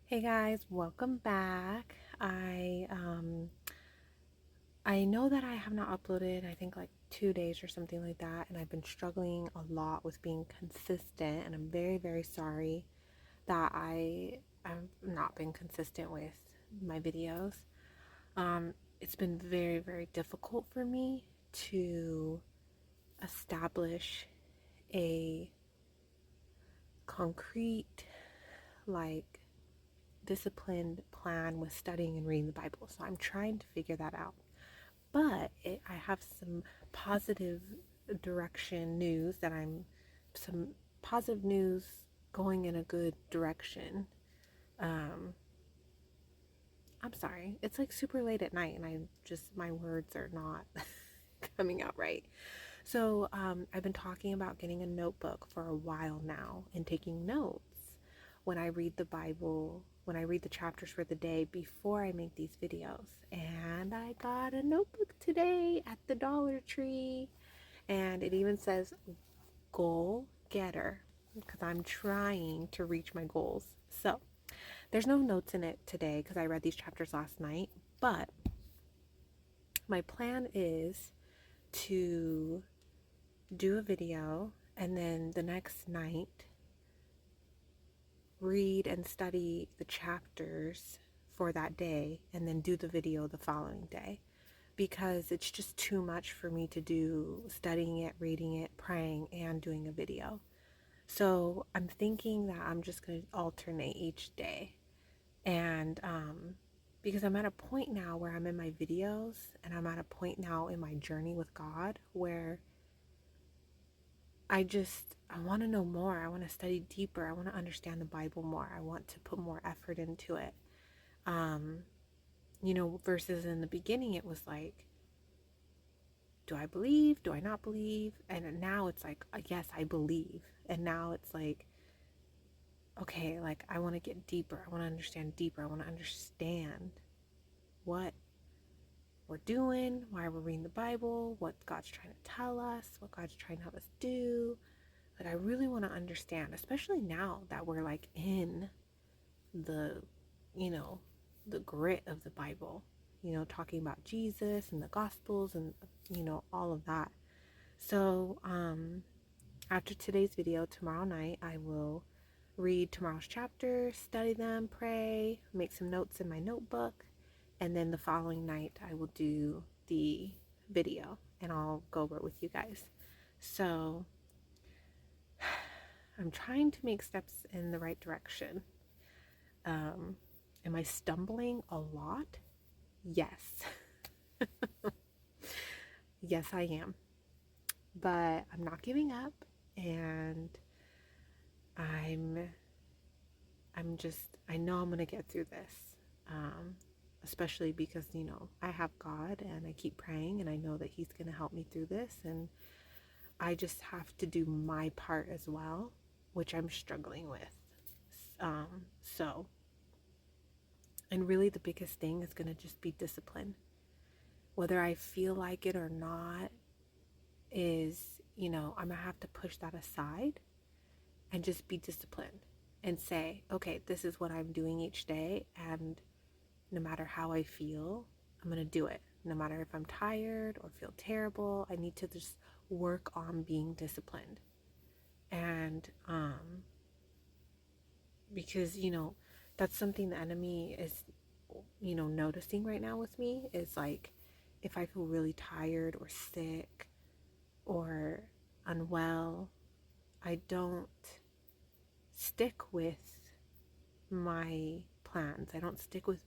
Hey guys, welcome back. I know that I have not uploaded, I think like 2 days or something like that, and I've been struggling a lot with being consistent, and I'm very, very sorry that I've not been consistent with my videos. It's been very, very difficult for me to establish a concrete, like, disciplined plan with studying and reading the Bible. So I'm trying to figure that out. But I have some positive direction news that some positive news going in a good direction. Um, I'm sorry. It's like super late at night and my words are not coming out right. So I've been talking about getting a notebook for a while now and taking notes when I read the Bible, when I read the chapters for the day before I make these videos. And I got a notebook today at the Dollar Tree, and it even says goal getter because I'm trying to reach my goals. So there's no notes in it today because I read these chapters last night, but my plan is to do a video and then the next night read and study the chapters for that day and then do the video the following day, because it's just too much for me to do studying it, reading it, praying, and doing a video. So I'm thinking that I'm just going to alternate each day. And because I'm at a point now where I'm in my videos and I'm at a point now in my journey with God where I want to know more. I want to study deeper. I want to understand the Bible more. I want to put more effort into it. Um, versus in the beginning, it was like, do I believe? Do I not believe? And now it's like, yes, I believe. And now it's like, okay, like I want to get deeper. I want to understand deeper. I want to understand what we're doing, why we're reading the Bible, what God's trying to tell us, what God's trying to have us do. Like I really want to understand, especially now that we're like in the, you know, the grit of the Bible, talking about Jesus and the Gospels and, all of that. So, after today's video, tomorrow night, I will read tomorrow's chapters, study them, pray, make some notes in my notebook, and then the following night, I will do the video and I'll go over it with you guys. So, I'm trying to make steps in the right direction. Am I stumbling a lot? Yes. Yes, I am. But I'm not giving up, and I'm I know I'm going to get through this. Um, Especially because, I have God and I keep praying and I know that he's going to help me through this, and I just have to do my part as well, which I'm struggling with. So, and really the biggest thing is going to just be discipline. Whether I feel like it or not is, I'm going to have to push that aside and just be disciplined and say, okay, this is what I'm doing each day. And no matter how I feel, I'm going to do it. No matter if I'm tired or feel terrible, I need to just work on being disciplined. And because, that's something the enemy is, noticing right now with me is like, if I feel really tired or sick or unwell, I don't stick with my plans. I don't stick with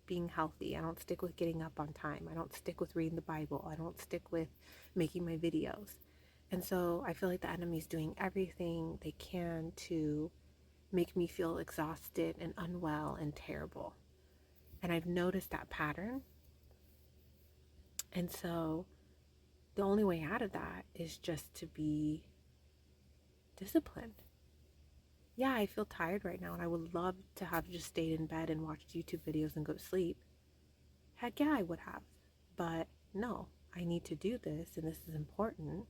being healthy. I don't stick with getting up on time. I don't stick with reading the Bible. I don't stick with making my videos. And so I feel like the enemy's doing everything they can to make me feel exhausted and unwell and terrible. And I've noticed that pattern. And so the only way out of that is just to be disciplined. Yeah, I feel tired right now and I would love to have just stayed in bed and watched YouTube videos and go to sleep. Heck yeah, I would have. But no, I need to do this and this is important.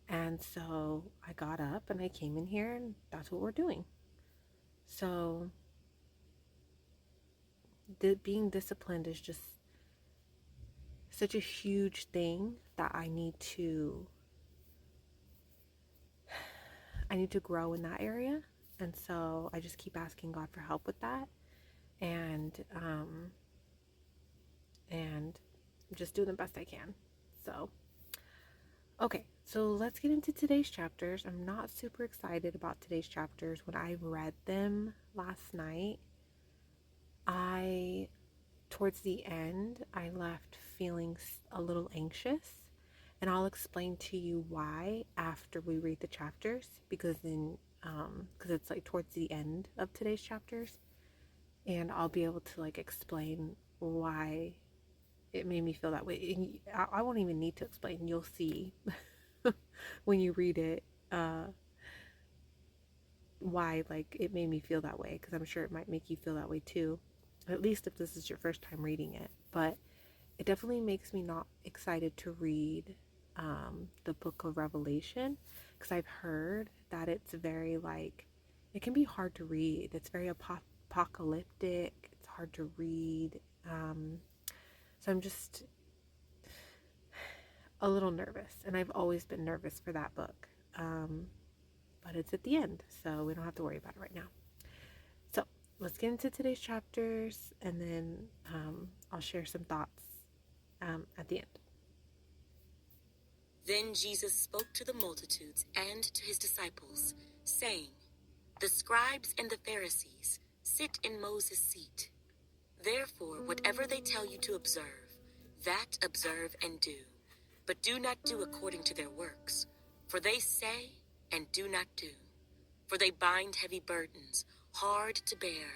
And so I got up and I came in here and that's what we're doing. So being disciplined is just such a huge thing that I need to grow in that area. And so I just keep asking God for help with that, and and just do the best I can. So okay, so let's get into today's chapters. I'm not super excited about today's chapters. When I read them last night, towards the end, I left feeling a little anxious. And I'll explain to you why after we read the chapters, because then, because it's like towards the end of today's chapters, and I'll be able to like explain why it made me feel that way. And I won't even need to explain. You'll see when you read it, why like it made me feel that way, because I'm sure it might make you feel that way too, at least if this is your first time reading it. But it definitely makes me not excited to read the book of Revelation, because I've heard that it's very like, it can be hard to read. It's very apocalyptic. It's hard to read. So I'm just a little nervous, and I've always been nervous for that book. But it's at the end, so we don't have to worry about it right now. So let's get into today's chapters, and then I'll share some thoughts at the end. Then Jesus spoke to the multitudes and to his disciples, saying, "The scribes and the Pharisees sit in Moses' seat. Therefore, whatever they tell you to observe, that observe and do. But do not do according to their works, for they say and do not do. For they bind heavy burdens, hard to bear,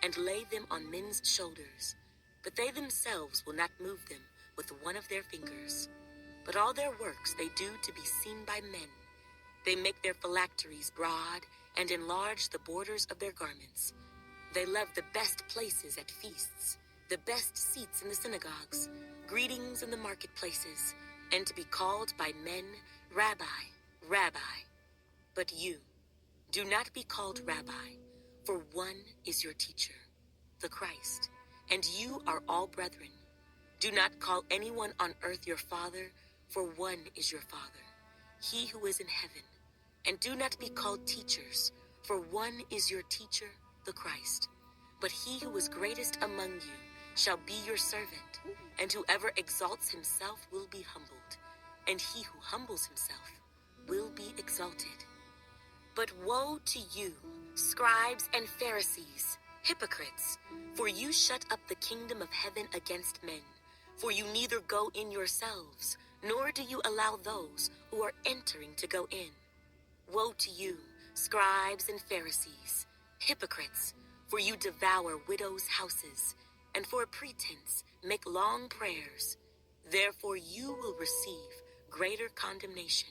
and lay them on men's shoulders. But they themselves will not move them with one of their fingers. But all their works they do to be seen by men. They make their phylacteries broad and enlarge the borders of their garments. They love the best places at feasts, the best seats in the synagogues, greetings in the marketplaces, and to be called by men, Rabbi, Rabbi. But you, do not be called Rabbi, for one is your teacher, the Christ, and you are all brethren. Do not call anyone on earth your father, for one is your Father, he who is in heaven. And do not be called teachers, for one is your teacher, the Christ. But he who is greatest among you shall be your servant, and whoever exalts himself will be humbled, and he who humbles himself will be exalted. But woe to you, scribes and Pharisees, hypocrites, for you shut up the kingdom of heaven against men. For you neither go in yourselves, nor do you allow those who are entering to go in. Woe to you, scribes and Pharisees, hypocrites, for you devour widows' houses, and for a pretense make long prayers. Therefore you will receive greater condemnation.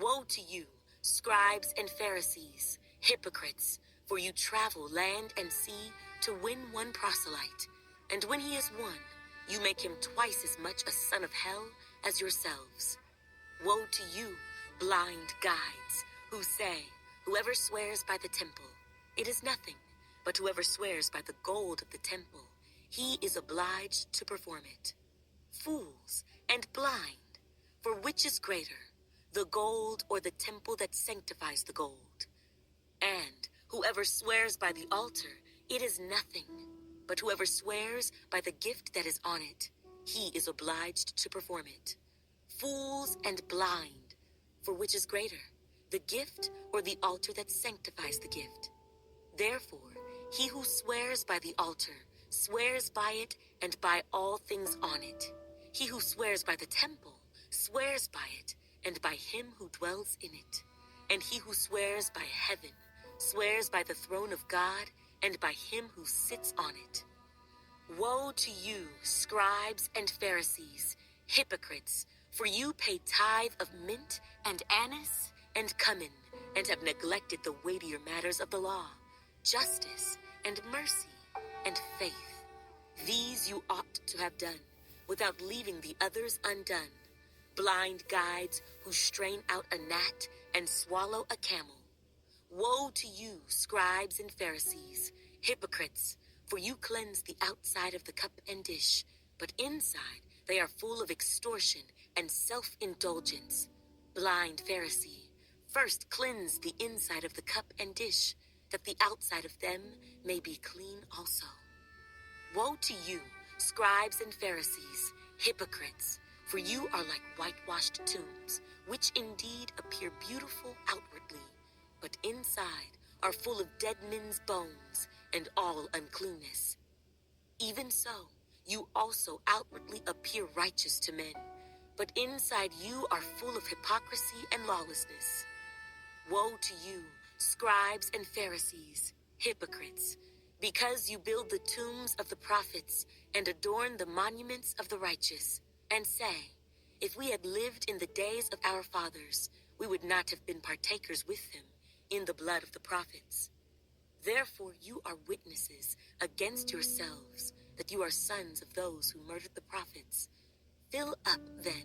Woe to you, scribes and Pharisees, hypocrites, for you travel land and sea to win one proselyte, and when he is won, you make him twice as much a son of hell as yourselves. Woe to you, blind guides, who say, whoever swears by the temple, it is nothing, but whoever swears by the gold of the temple, he is obliged to perform it. Fools and blind, for which is greater, the gold or the temple that sanctifies the gold? And whoever swears by the altar, it is nothing, but whoever swears by the gift that is on it, he is obliged to perform it. Fools and blind, for which is greater, the gift or the altar that sanctifies the gift? Therefore, he who swears by the altar swears by it and by all things on it. He who swears by the temple swears by it and by him who dwells in it. And he who swears by heaven swears by the throne of God and by him who sits on it. Woe to you, scribes and Pharisees, hypocrites, for you pay tithe of mint and anise and cumin, and have neglected the weightier matters of the law, justice and mercy and faith. These you ought to have done, without leaving the others undone. Blind guides who strain out a gnat and swallow a camel. Woe to you, scribes and Pharisees, hypocrites, For you cleanse the outside of the cup and dish, but inside they are full of extortion and self-indulgence. Blind Pharisee, first cleanse the inside of the cup and dish, that the outside of them may be clean also. Woe to you, scribes and Pharisees, hypocrites, for you are like whitewashed tombs, which indeed appear beautiful outwardly, but inside are full of dead men's bones and all uncleanness. Even so, you also outwardly appear righteous to men, but inside you are full of hypocrisy and lawlessness. Woe to you, scribes and Pharisees, hypocrites, because you build the tombs of the prophets and adorn the monuments of the righteous, and say, if we had lived in the days of our fathers, we would not have been partakers with them in the blood of the prophets. Therefore you are witnesses against yourselves that you are sons of those who murdered the prophets. Fill up, then,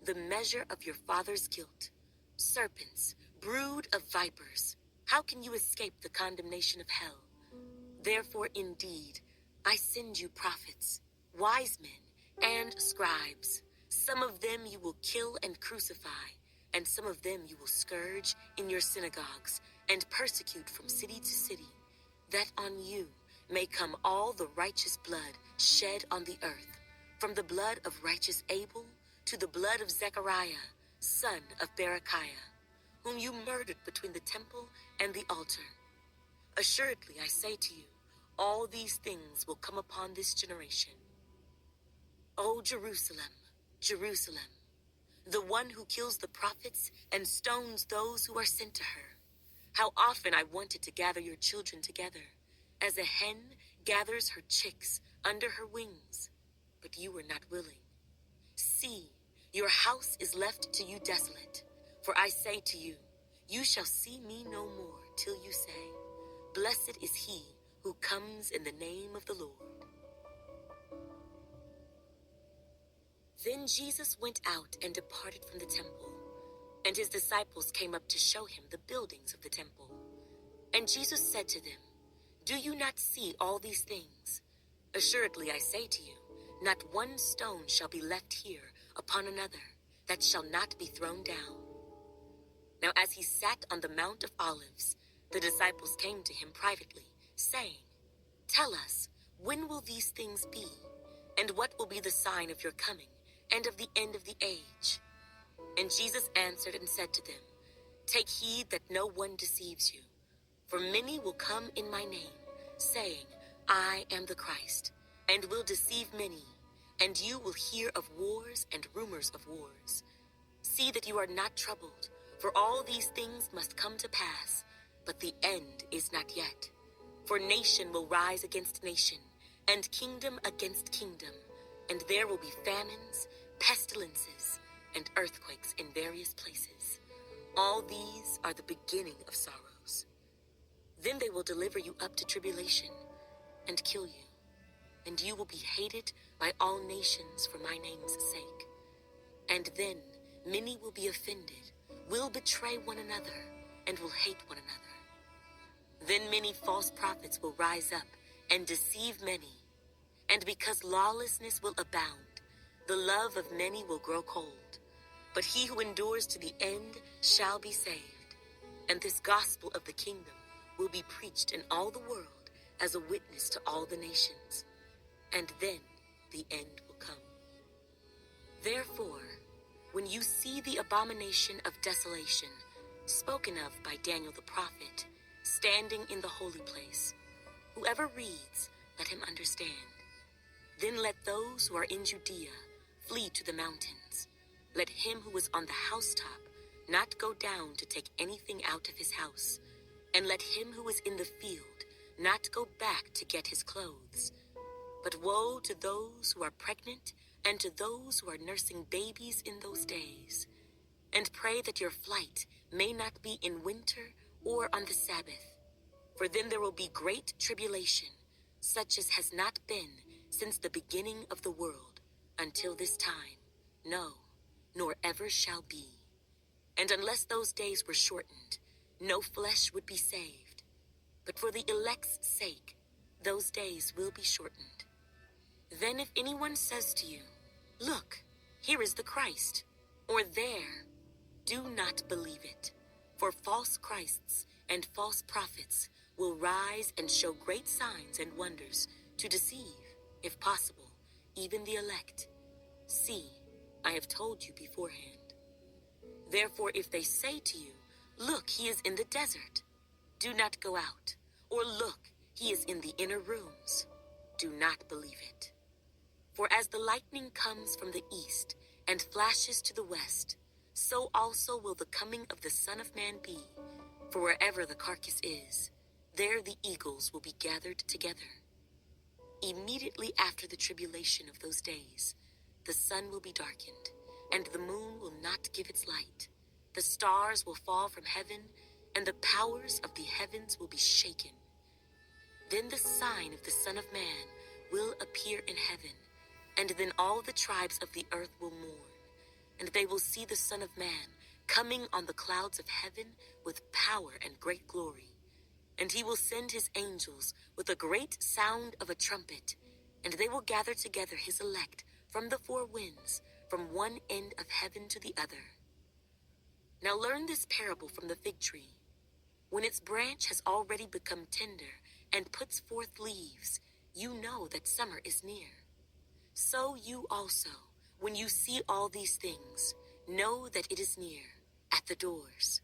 the measure of your father's guilt. Serpents, brood of vipers, how can you escape the condemnation of hell? Therefore, indeed, I send you prophets, wise men, and scribes. Some of them you will kill and crucify, and some of them you will scourge in your synagogues and persecute from city to city, that on you may come all the righteous blood shed on the earth, from the blood of righteous Abel to the blood of Zechariah, son of Berechiah, whom you murdered between the temple and the altar. Assuredly, I say to you, all these things will come upon this generation. O Jerusalem, Jerusalem, the one who kills the prophets and stones those who are sent to her. How often I wanted to gather your children together, as a hen gathers her chicks under her wings, but you were not willing. See, your house is left to you desolate. For I say to you, you shall see me no more till you say, blessed is he who comes in the name of the Lord. Then Jesus went out and departed from the temple, and his disciples came up to show him the buildings of the temple. And Jesus said to them, do you not see all these things? Assuredly, I say to you, not one stone shall be left here upon another that shall not be thrown down. Now as he sat on the Mount of Olives, the disciples came to him privately, saying, tell us, when will these things be? And what will be the sign of your coming and of the end of the age? And Jesus answered and said to them, take heed that no one deceives you. For many will come in my name, saying, I am the Christ, and will deceive many. And you will hear of wars and rumors of wars. See that you are not troubled, for all these things must come to pass, but the end is not yet. For nation will rise against nation, and kingdom against kingdom, and there will be famines, pestilences, and earthquakes in various places. All these are the beginning of sorrows. Then they will deliver you up to tribulation and kill you, and you will be hated by all nations for my name's sake. And then many will be offended, will betray one another, and will hate one another. Then many false prophets will rise up and deceive many. And because lawlessness will abound, the love of many will grow cold. But he who endures to the end shall be saved. And this gospel of the kingdom will be preached in all the world as a witness to all the nations. And then the end will come. Therefore, when you see the abomination of desolation, spoken of by Daniel the prophet, standing in the holy place, whoever reads, let him understand. Then let those who are in Judea flee to the mountains. Let him who is on the housetop not go down to take anything out of his house, and let him who is in the field not go back to get his clothes. But woe to those who are pregnant and to those who are nursing babies in those days. And pray that your flight may not be in winter or on the Sabbath. For then there will be great tribulation, such as has not been since the beginning of the world until this time, no, nor ever shall be. And unless those days were shortened, no flesh would be saved. But for the elect's sake, those days will be shortened. Then if anyone says to you, 'Look, here is the Christ,' or 'There,' do not believe it. For false Christs and false prophets will rise and show great signs and wonders to deceive, if possible, even the elect. See, I have told you beforehand. Therefore, if they say to you, 'Look, he is in the desert,' do not go out. Or 'Look, he is in the inner rooms,' do not believe it. For as the lightning comes from the east and flashes to the west, so also will the coming of the Son of Man be. For wherever the carcass is, there the eagles will be gathered together. Immediately after the tribulation of those days, the sun will be darkened, and the moon will not give its light. The stars will fall from heaven, and the powers of the heavens will be shaken. Then the sign of the Son of Man will appear in heaven, and then all the tribes of the earth will mourn, and they will see the Son of Man coming on the clouds of heaven with power and great glory. And he will send his angels with a great sound of a trumpet, and they will gather together his elect from the four winds, from one end of heaven to the other. Now learn this parable from the fig tree. When its branch has already become tender and puts forth leaves, you know that summer is near. So you also, when you see all these things, know that it is near, at the doors.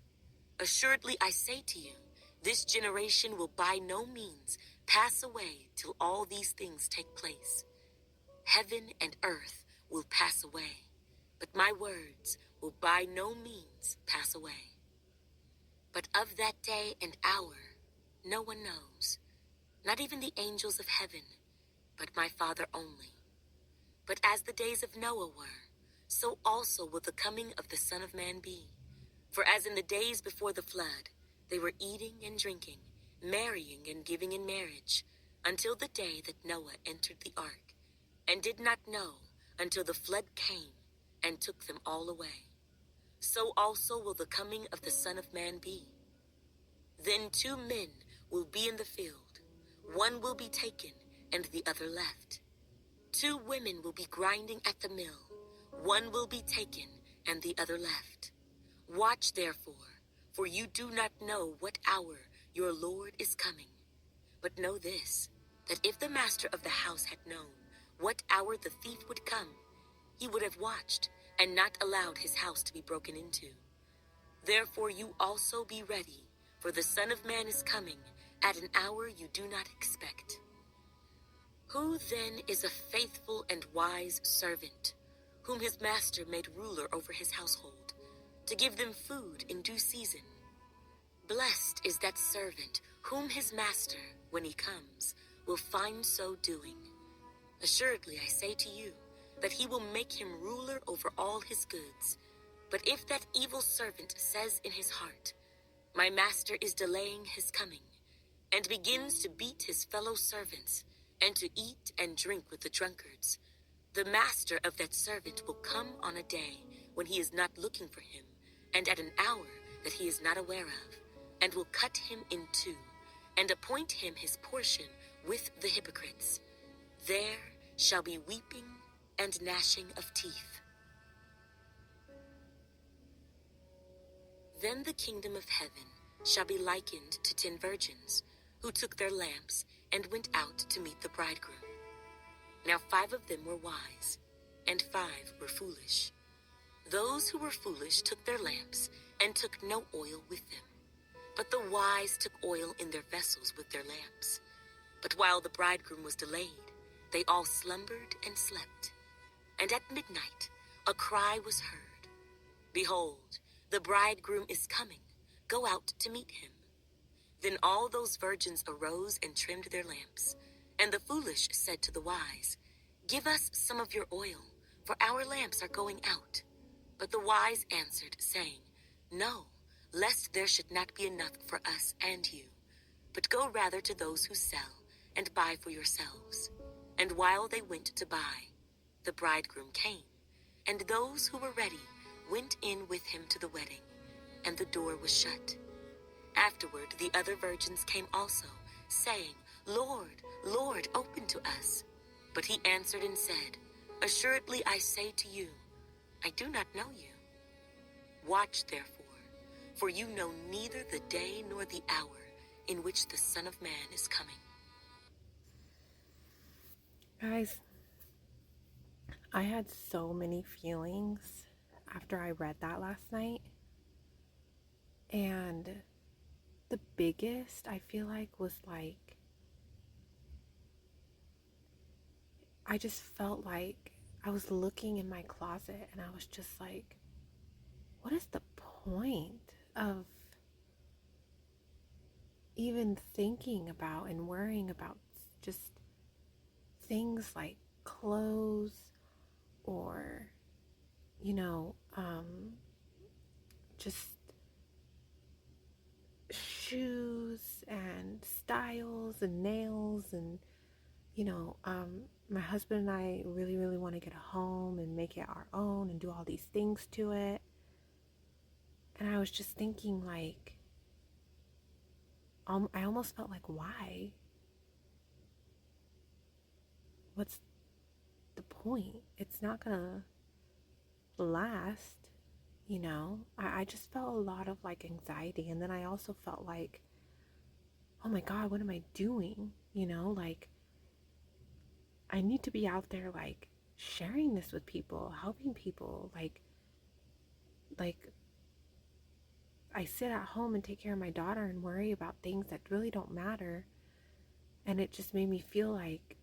Assuredly I say to you, this generation will by no means pass away till all these things take place. Heaven and earth will pass away, but my words will by no means pass away. But of that day and hour no one knows, not even the angels of heaven, but my Father only. But as the days of Noah were, so also will the coming of the Son of Man be. For as in the days before the flood, they were eating and drinking, marrying and giving in marriage, until the day that Noah entered the ark, and did not know until the flood came and took them all away. So also will the coming of the Son of Man be. Then 2 men will be in the field, one will be taken and the other left. 2 women will be grinding at the mill, one will be taken and the other left. Watch therefore, for you do not know what hour your Lord is coming. But know this, that if the master of the house had known what hour the thief would come, he would have watched and not allowed his house to be broken into. Therefore you also be ready, for the Son of Man is coming at an hour you do not expect. Who then is a faithful and wise servant, whom his master made ruler over his household, to give them food in due season? Blessed is that servant whom his master, when he comes, will find so doing. Assuredly I say to you, that he will make him ruler over all his goods. But if that evil servant says in his heart, my master is delaying his coming, and begins to beat his fellow servants, and to eat and drink with the drunkards, the master of that servant will come on a day when he is not looking for him, and at an hour that he is not aware of, and will cut him in two, and appoint him his portion with the hypocrites. There shall be weeping and gnashing of teeth. Then the kingdom of heaven shall be likened to 10 virgins, who took their lamps and went out to meet the bridegroom. Now 5 of them were wise, and 5 were foolish. Those who were foolish took their lamps, and took no oil with them. But the wise took oil in their vessels with their lamps. But while the bridegroom was delayed, they all slumbered and slept. And at midnight a cry was heard, Behold, the bridegroom is coming, go out to meet him. Then all those virgins arose and trimmed their lamps. And the foolish said to the wise, Give us some of your oil, for our lamps are going out. But the wise answered, saying, No, lest there should not be enough for us and you. But go rather to those who sell, and buy for yourselves. And while they went to buy, the bridegroom came, and those who were ready went in with him to the wedding, and the door was shut. Afterward the other virgins came also, saying, Lord, to us. But he answered and said, Assuredly I say to you, I do not know you. Watch therefore, for you know neither the day nor the hour in which the Son of Man is coming. Guys, I had so many feelings after I read that last night. And the biggest, I feel like, was like, I just felt like I was looking in my closet and I was just like, what is the point of even thinking about and worrying about just things like clothes or, you know, just shoes and styles and nails and, my husband and I really, really want to get a home and make it our own and do all these things to it. And I was just thinking, like, I almost felt like, why? What's the point? It's not gonna last, you know? I just felt a lot of like anxiety. And then I also felt like, oh my God, what am I doing? Like, I need to be out there, like, sharing this with people, helping people. Like, I sit at home and take care of my daughter and worry about things that really don't matter. And it just made me feel like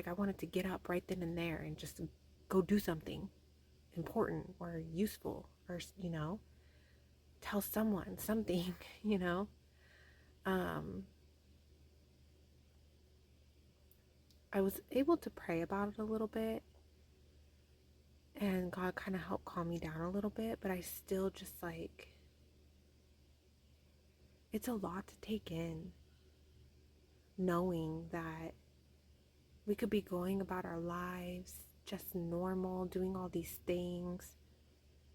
I wanted to get up right then and there and just go do something important or useful or, tell someone something, you know? Um, I was able to pray about it a little bit and God kind of helped calm me down a little bit, but I still just like, it's a lot to take in knowing that we could be going about our lives just normal, doing all these things,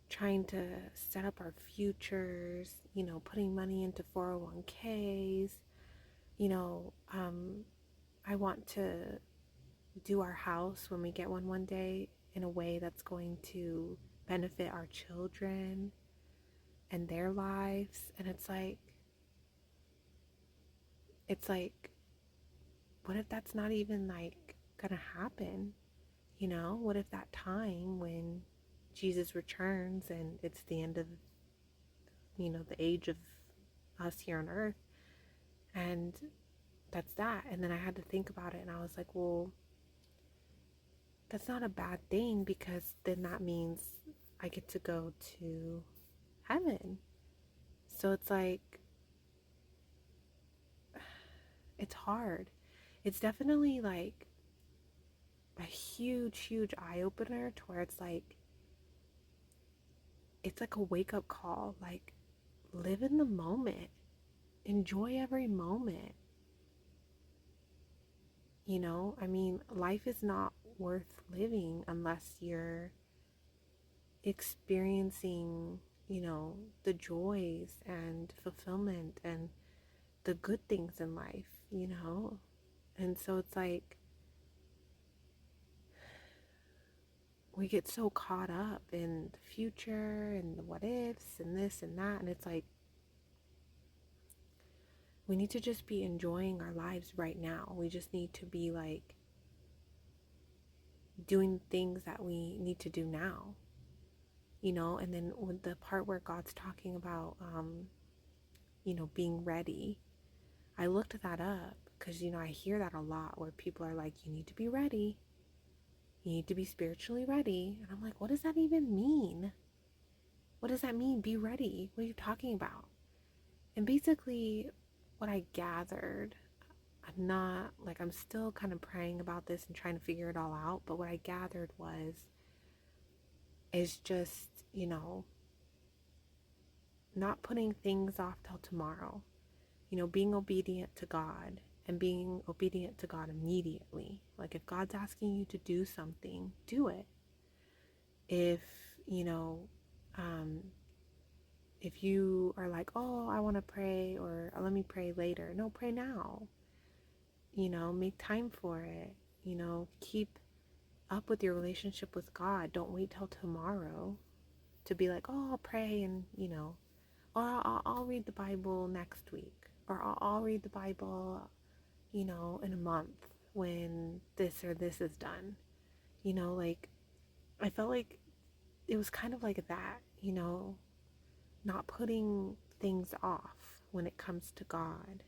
trying to set up our futures, putting money into 401ks, you know, um, I want to do our house when we get one day in a way that's going to benefit our children and their lives. And it's like, what if that's not even like gonna happen? What if that time when Jesus returns and it's the end of, the age of us here on earth, and that's that. And then I had to think about it and I was like, well, that's not a bad thing because then that means I get to go to heaven. So it's like, it's hard. It's definitely like a huge, huge eye opener to where it's like a wake up call. Like, live in the moment, enjoy every moment. I mean, life is not worth living unless you're experiencing, the joys and fulfillment and the good things in life. And so it's like we get so caught up in the future and the what ifs and this and that. And it's like we need to just be enjoying our lives right now. We just need to be like doing things that we need to do now. And then with the part where God's talking about, being ready, I looked that up because, I hear that a lot where people are like, you need to be ready. You need to be spiritually ready. And I'm like, what does that even mean? What does that mean? Be ready. What are you talking about? And basically, what I gathered, I'm still kind of praying about this and trying to figure it all out. But what I gathered is just, not putting things off till tomorrow. Being obedient to God and being obedient to God immediately. Like, if God's asking you to do something, do it. If, um, if you are like, oh, I want to pray or let me pray later. No, pray now. Make time for it. Keep up with your relationship with God. Don't wait till tomorrow to be like, oh, I'll pray and, or I'll read the Bible next week, or I'll read the Bible, in a month when this or this is done. Like, I felt like it was kind of like that, not putting things off when it comes to God,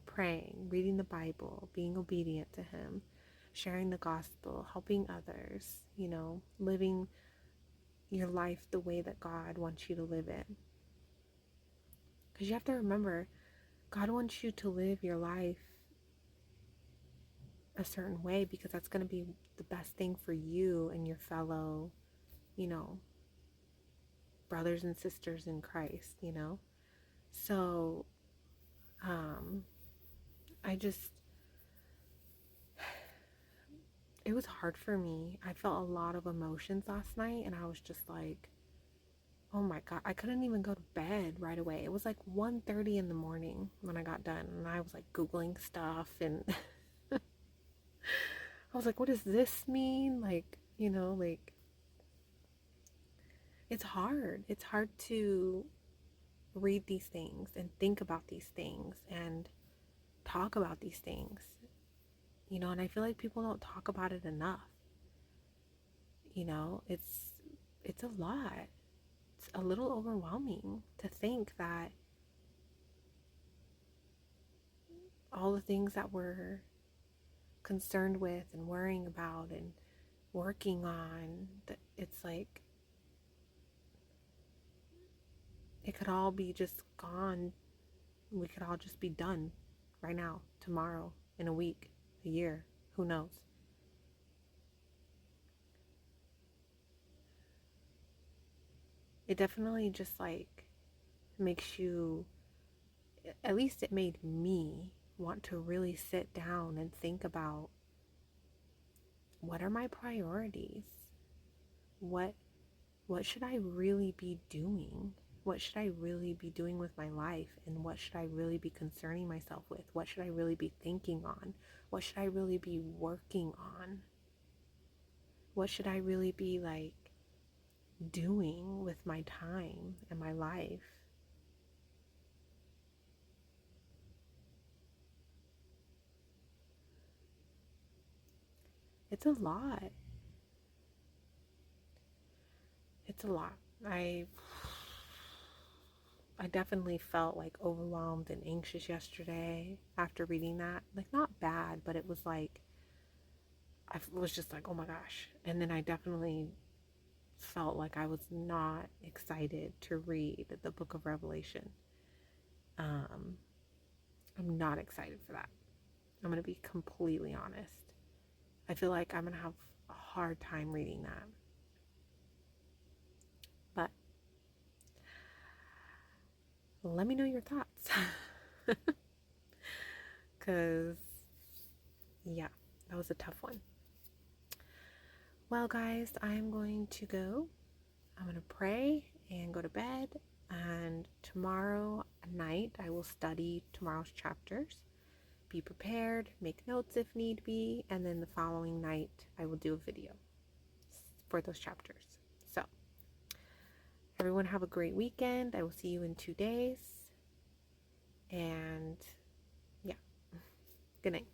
praying, reading the Bible, being obedient to Him, sharing the gospel, helping others, living your life the way that God wants you to live it. Because you have to remember, God wants you to live your life a certain way because that's going to be the best thing for you and your fellow, you know, brothers and sisters in Christ. So, I just, it was hard for me. I felt a lot of emotions last night and I was just like, oh my God, I couldn't even go to bed right away. It was like 1:30 in the morning when I got done and I was like Googling stuff and I was like, what does this mean? Like, it's hard. It's hard to read these things and think about these things and talk about these things, and I feel like people don't talk about it enough. It's a lot. It's a little overwhelming to think that all the things that we're concerned with and worrying about and working on, that it's like it could all be just gone. We could all just be done right now, tomorrow, in a week, a year, who knows. It definitely just like makes you, at least it made me want to really sit down and think about, what are my priorities? What should I really be doing? What should I really be doing with my life? And what should I really be concerning myself with? What should I really be thinking on? What should I really be working on? What should I really be like doing with my time and my life? It's a lot. It's a lot. I definitely felt like overwhelmed and anxious yesterday after reading that. Like, not bad, but it was like, I was just like, oh my gosh. And then I definitely felt like I was not excited to read the book of Revelation. Um, I'm not excited for that. I'm going to be completely honest. I feel like I'm going to have a hard time reading that. But let me know your thoughts. Because, yeah, that was a tough one. Well, guys, I'm going to go. I'm going to pray and go to bed. And tomorrow night, I will study tomorrow's chapters. Be prepared, make notes if need be, and then the following night, I will do a video for those chapters. So, everyone have a great weekend. I will see you in 2 days. And yeah, good night.